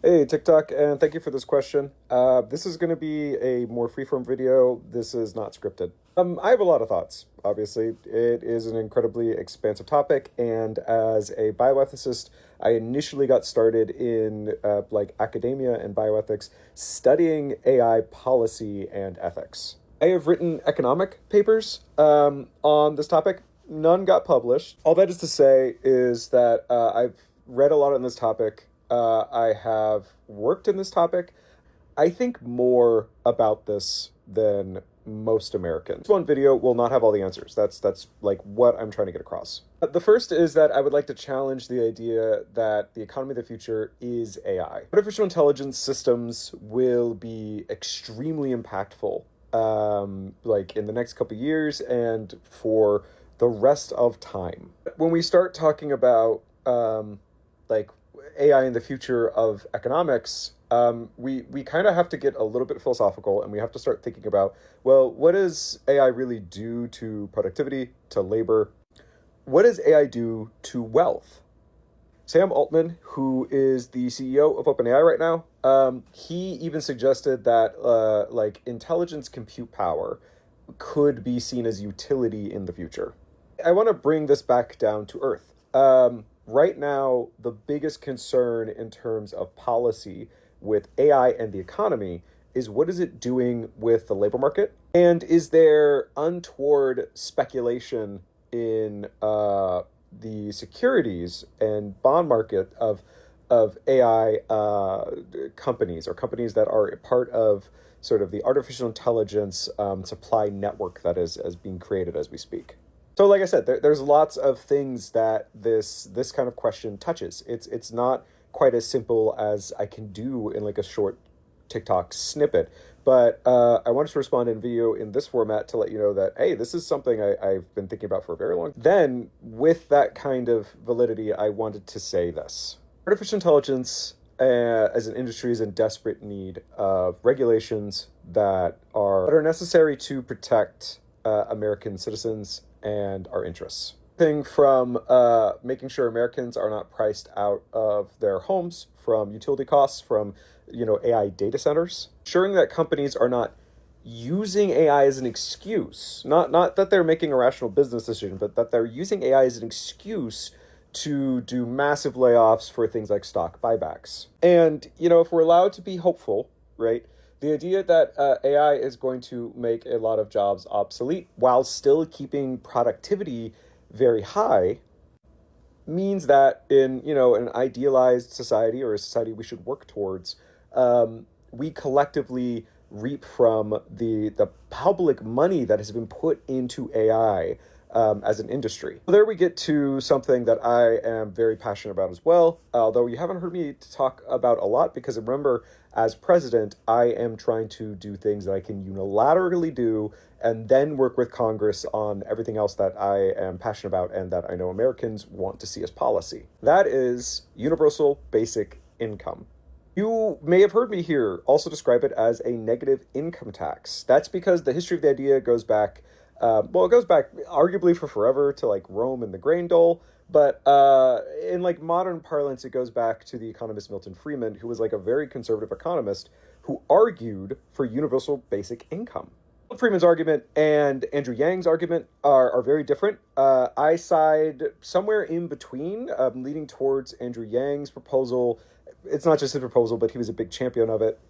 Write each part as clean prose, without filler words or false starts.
Hey, TikTok, and thank you for this question. This is going to be a more freeform video. This is not scripted. I have a lot of thoughts. Obviously, it is an incredibly expansive topic, and as a bioethicist, I initially got started in like academia and bioethics, studying AI policy and ethics. I have written economic papers on this topic. None got published. All that is to say is that I've read a lot on this topic. I have worked in this topic. I think more about this than most Americans. This one video will not have all the answers. That's like what I'm trying to get across. The first is that I would like to challenge the idea that the economy of the future is AI. Artificial intelligence systems will be extremely impactful, like in the next couple of years and for the rest of time. When we start talking about like AI in the future of economics, we kind of have to get a little bit philosophical, and we have to start thinking about, well, what does AI really do to productivity, to labor? What does AI do to wealth? Sam Altman, who is the CEO of OpenAI right now, he even suggested that like intelligence compute power could be seen as utility in the future. I want to bring this back down to earth. Right now, the biggest concern in terms of policy with AI and the economy is what is it doing with the labor market? And is there untoward speculation in the securities and bond market of AI companies, or companies that are part of sort of the artificial intelligence supply network that is being created as we speak? So, like I said, there's lots of things that this kind of question touches. It's not quite as simple as I can do in like a short TikTok snippet, but I wanted to respond in video in this format to let you know that, hey, this is something I've been thinking about for a very long time. Then, with that kind of validity, I wanted to say this. Artificial intelligence as an industry is in desperate need of regulations that are necessary to protect American citizens and our interests. Thing from making sure Americans are not priced out of their homes from utility costs, from AI data centers, ensuring that companies are not using AI as an excuse, not that they're making a rational business decision, but that they're using AI as an excuse to do massive layoffs for things like stock buybacks. And if we're allowed to be hopeful, right? The idea that AI is going to make a lot of jobs obsolete while still keeping productivity very high means that in an idealized society, or a society we should work towards, we collectively reap from the public money that has been put into AI as an industry. There we get to something that I am very passionate about as well, although you haven't heard me talk about a lot, because remember, as president, I am trying to do things that I can unilaterally do and then work with Congress on everything else that I am passionate about and that I know Americans want to see as policy. That is universal basic income. You may have heard me here also describe it as a negative income tax. That's because the history of the idea goes back, it goes back arguably for forever to like Rome and the grain dole. But in like modern parlance, it goes back to the economist Milton Friedman, who was like a very conservative economist who argued for universal basic income. Milton Friedman's argument and Andrew Yang's argument are very different. I side somewhere in between, leaning towards Andrew Yang's proposal. It's not just his proposal, but he was a big champion of it,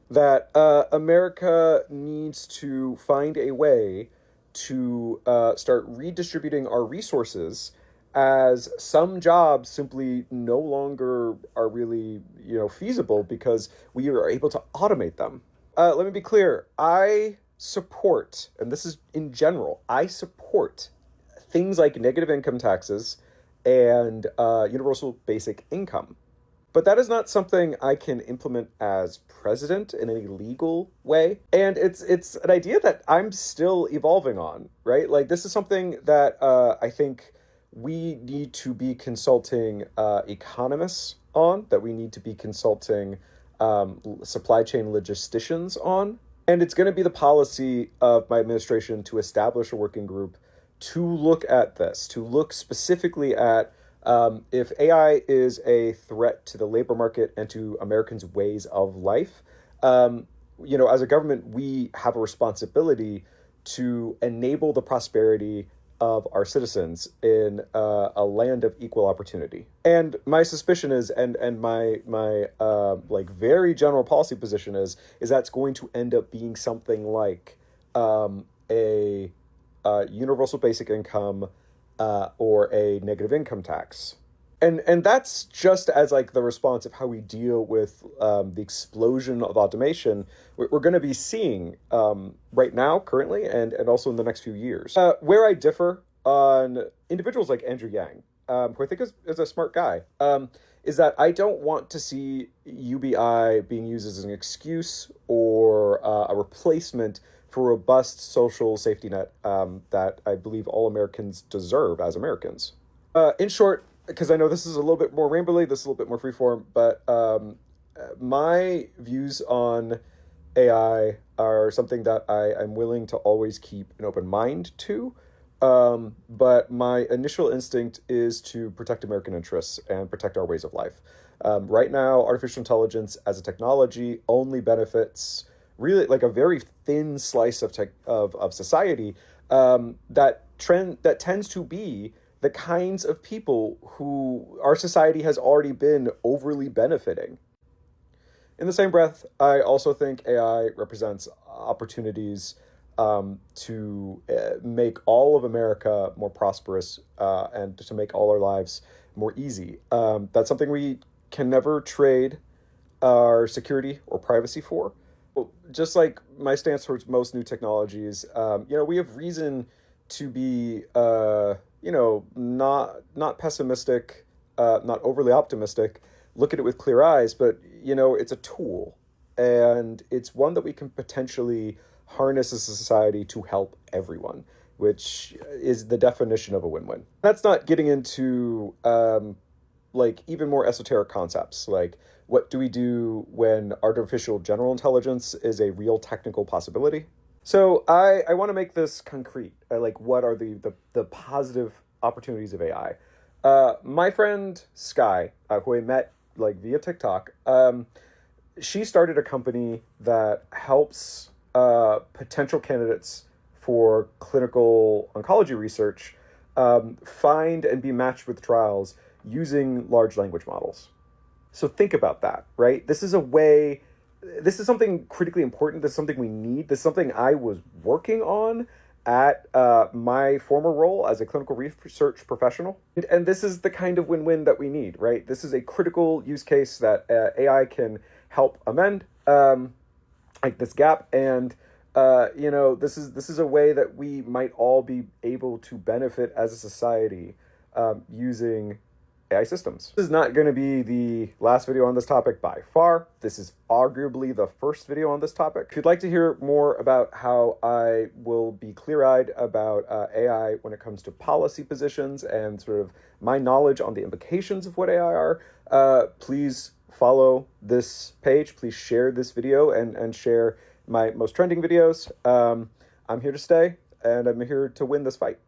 that America needs to find a way to start redistributing our resources, as some jobs simply no longer are really feasible because we are able to automate them. Let me be clear. I support, and this is in general, I support things like negative income taxes and universal basic income. But that is not something I can implement as president in any legal way. And it's an idea that I'm still evolving on, right? Like, this is something that I think we need to be consulting economists on, that we need to be consulting supply chain logisticians on. And it's going to be the policy of my administration to establish a working group to look at this, to look specifically at If AI is a threat to the labor market and to Americans' ways of life, as a government, we have a responsibility to enable the prosperity of our citizens in a land of equal opportunity. And my suspicion is, and my like very general policy position is that's going to end up being something like a universal basic income or a negative income tax. And that's just as like the response of how we deal with the explosion of automation we're going to be seeing right now, currently, and also in the next few years. Where I differ on individuals like Andrew Yang, who I think is a smart guy, is that I don't want to see UBI being used as an excuse or a replacement for a robust social safety net that I believe all Americans deserve as Americans. In short, because I know this is a little bit more rainbowy, this is a little bit more freeform, but my views on AI are something that I'm willing to always keep an open mind to. But my initial instinct is to protect American interests and protect our ways of life. Right now, artificial intelligence as a technology only benefits really like a very thin slice of society that tends to be the kinds of people who our society has already been overly benefiting. In the same breath, I also think AI represents opportunities to make all of America more prosperous and to make all our lives more easy. That's something we can never trade our security or privacy for. Just like my stance towards most new technologies, we have reason to be, not pessimistic, not overly optimistic. Look at it with clear eyes, but it's a tool, and it's one that we can potentially harness as a society to help everyone, which is the definition of a win-win. That's not getting into even more esoteric concepts, like what do we do when artificial general intelligence is a real technical possibility? So I want to make this concrete. What are the positive opportunities of AI? My friend Sky, who I met via TikTok, she started a company that helps potential candidates for clinical oncology research find and be matched with trials using large language models. So think about that, right? This is something critically important. This is something we need. This is something I was working on at my former role as a clinical research professional. And this is the kind of win-win that we need, right? This is a critical use case that AI can help amend this gap. And, this is a way that we might all be able to benefit as a society using AI systems. This is not going to be the last video on this topic by far. This is arguably the first video on this topic. If you'd like to hear more about how I will be clear-eyed about AI when it comes to policy positions and sort of my knowledge on the implications of what AI are, please follow this page. Please share this video and share my most trending videos. I'm here to stay, and I'm here to win this fight.